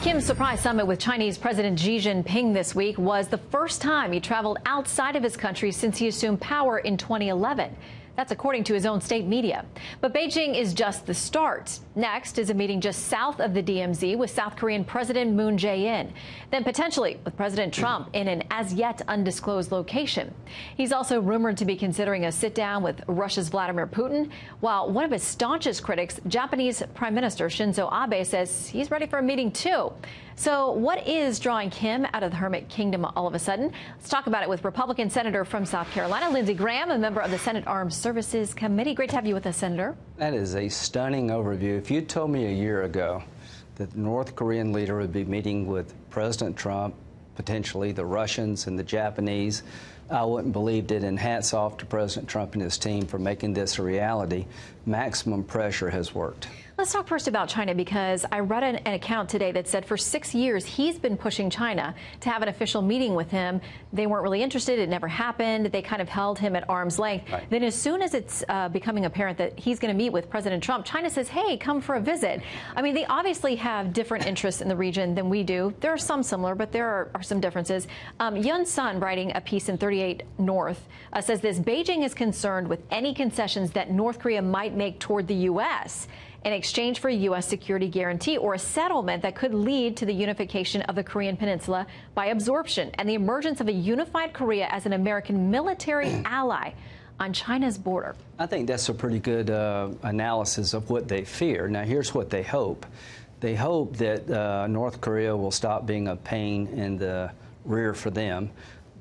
Kim's surprise summit with Chinese President Xi Jinping this week was the first time he traveled outside of his country since he assumed power in 2011. That's according to his own state media. But Beijing is just the start. Next is a meeting just south of the DMZ with South Korean President Moon Jae-in. Then potentially with President Trump in an as-yet undisclosed location. He's also rumored to be considering a sit-down with Russia's Vladimir Putin, while one of his staunchest critics, Japanese Prime Minister Shinzo Abe, says he's ready for a meeting too. So what is drawing Kim out of the Hermit Kingdom all of a sudden? Let's talk about it with Republican Senator from South Carolina, Lindsey Graham, a member of the Senate Armed Services Committee. Great to have you with us, Senator. That is a stunning overview. If you told me a year ago that the North Korean leader would be meeting with President Trump, potentially the Russians and the Japanese, I wouldn't believed it, and hats off to President Trump and his team for making this a reality. Maximum pressure has worked. Let's talk first about China, because I read an account today that said for 6 years he's been pushing China to have an official meeting with him. They weren't really interested. It never happened. They kind of held him at arm's length. Right. Then as soon as it's becoming apparent that he's going to meet with President Trump, China says, hey, come for a visit. I mean, they obviously have different interests in the region than we do. There are some similar, but there are some differences. Yun Sun, writing a piece in 38 North, says this: Beijing is concerned with any concessions that North Korea might make toward the U.S. in exchange for a U.S. security guarantee or a settlement that could lead to the unification of the Korean Peninsula by absorption and the emergence of a unified Korea as an American military ally on China's border. I think that's a pretty good analysis of what they fear. Now, here's what they hope. They hope that North Korea will stop being a pain in the rear for them.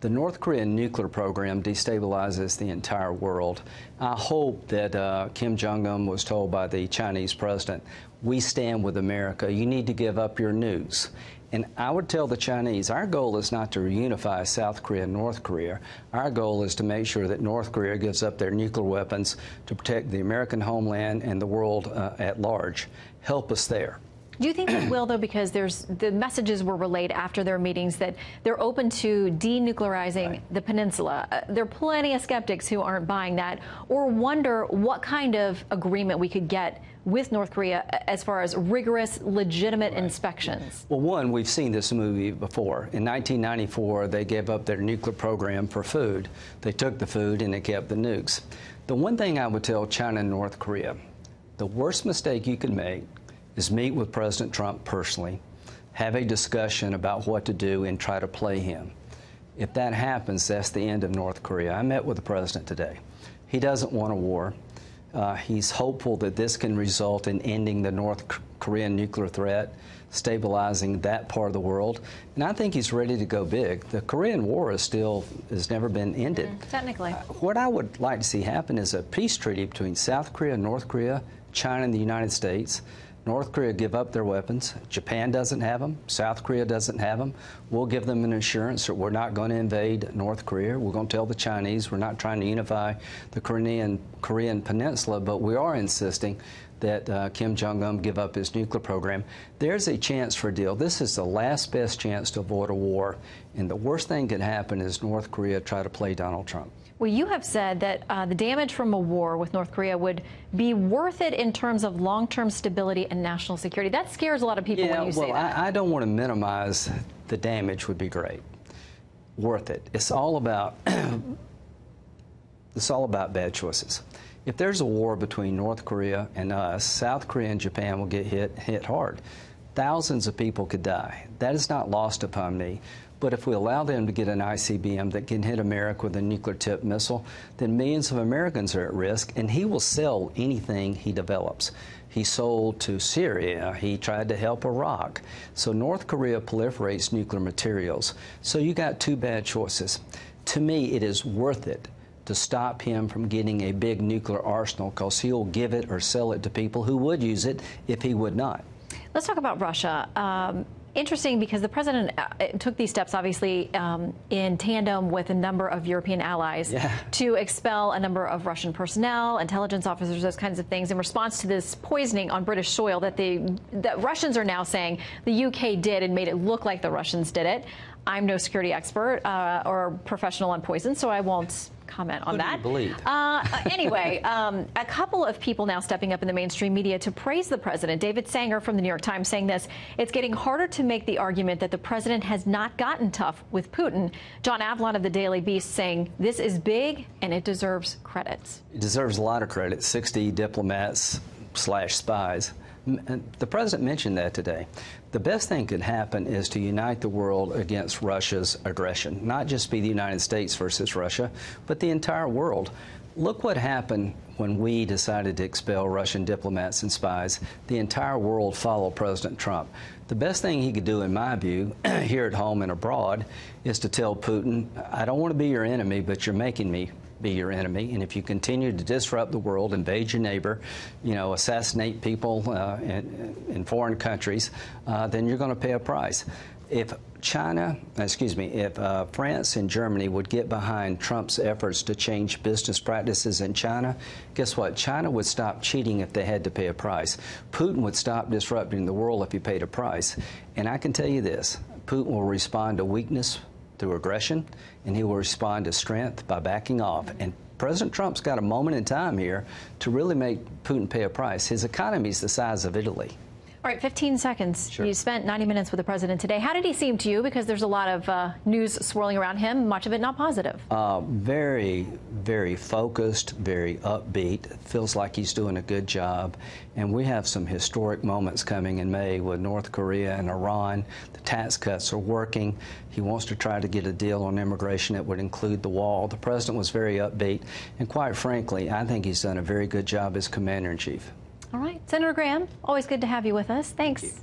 The North Korean nuclear program destabilizes the entire world. I hope that Kim Jong Un was told by the Chinese president, we stand with America. You need to give up your nukes. And I would tell the Chinese, our goal is not to reunify South Korea and North Korea. Our goal is to make sure that North Korea gives up their nuclear weapons to protect the American homeland and the world at large. Help us there. Do you think they will, though, because the messages were relayed after their meetings that they're open to denuclearizing the peninsula? There are plenty of skeptics who aren't buying that or wonder what kind of agreement we could get with North Korea as far as rigorous, legitimate inspections. Well, one, we've seen this movie before. In 1994, they gave up their nuclear program for food. They took the food and they kept the nukes. The one thing I would tell China and North Korea, the worst mistake you can make is meet with President Trump personally, have a discussion about what to do, and try to play him. If that happens, that's the end of North Korea. I met with the president today. He doesn't want a war. He's hopeful that this can result in ending the North Korean nuclear threat, stabilizing that part of the world. And I think he's ready to go big. The Korean War has never been ended. Technically. What I would like to see happen is a peace treaty between South Korea, North Korea, China, and the United States. North Korea give up their weapons. Japan doesn't have them. South Korea doesn't have them. We'll give them an assurance that we're not going to invade North Korea. We're going to tell the Chinese we're not trying to unify the Korean Peninsula, but we are insisting that Kim Jong Un give up his nuclear program. There's a chance for a deal. This is the last best chance to avoid a war, and the worst thing could happen is North Korea try to play Donald Trump. Well, you have said that the damage from a war with North Korea would be worth it in terms of long-term stability and national security. That scares a lot of people when you say that. I don't want to minimize the damage would be great. Worth it. It's all about bad choices. If there's a war between North Korea and us, South Korea and Japan will get hit hard. Thousands of people could die. That is not lost upon me. But if we allow them to get an ICBM that can hit America with a nuclear-tipped missile, then millions of Americans are at risk, and he will sell anything he develops. He sold to Syria. He tried to help Iraq. So North Korea proliferates nuclear materials. So you got two bad choices. To me, it is worth it to stop him from getting a big nuclear arsenal, because he'll give it or sell it to people who would use it if he would not. Let's talk about Russia. Interesting, because the president took these steps, obviously, in tandem with a number of European allies to expel a number of Russian personnel, intelligence officers, those kinds of things, in response to this poisoning on British soil that Russians are now saying the UK did and made it look like the Russians did it. I'm no security expert or professional on poison, so I won't comment on that. Anyway, a couple of people now stepping up in the mainstream media to praise the president. David Sanger from the New York Times saying this: it's getting harder to make the argument that the president has not gotten tough with Putin. John Avlon of the Daily Beast saying this is big and it deserves credit. It deserves a lot of credit. 60 diplomats/spies. The president mentioned that today. The best thing could happen is to unite the world against Russia's aggression, not just be the United States versus Russia, but the entire world. Look what happened when we decided to expel Russian diplomats and spies. The entire world followed President Trump. The best thing he could do, in my view, here at home and abroad, is to tell Putin, I don't want to be your enemy, but you're making me be your enemy, and if you continue to disrupt the world, invade your neighbor, assassinate people in foreign countries, then you're going to pay a price. If France and Germany would get behind Trump's efforts to change business practices in China, guess what? China would stop cheating if they had to pay a price. Putin would stop disrupting the world if he paid a price. And I can tell you this, Putin will respond to weakness through aggression, and he will respond to strength by backing off. And President Trump's got a moment in time here to really make Putin pay a price. His economy is the size of Italy. All right, 15 seconds. Sure. You spent 90 minutes with the president today. How did he seem to you? Because there's a lot of news swirling around him, much of it not positive. Very, very focused, very upbeat. Feels like he's doing a good job. And we have some historic moments coming in May with North Korea and Iran. The tax cuts are working. He wants to try to get a deal on immigration that would include the wall. The president was very upbeat. And quite frankly, I think he's done a very good job as commander-in-chief. All right. Senator Graham, always good to have you with us. Thanks. Thank you.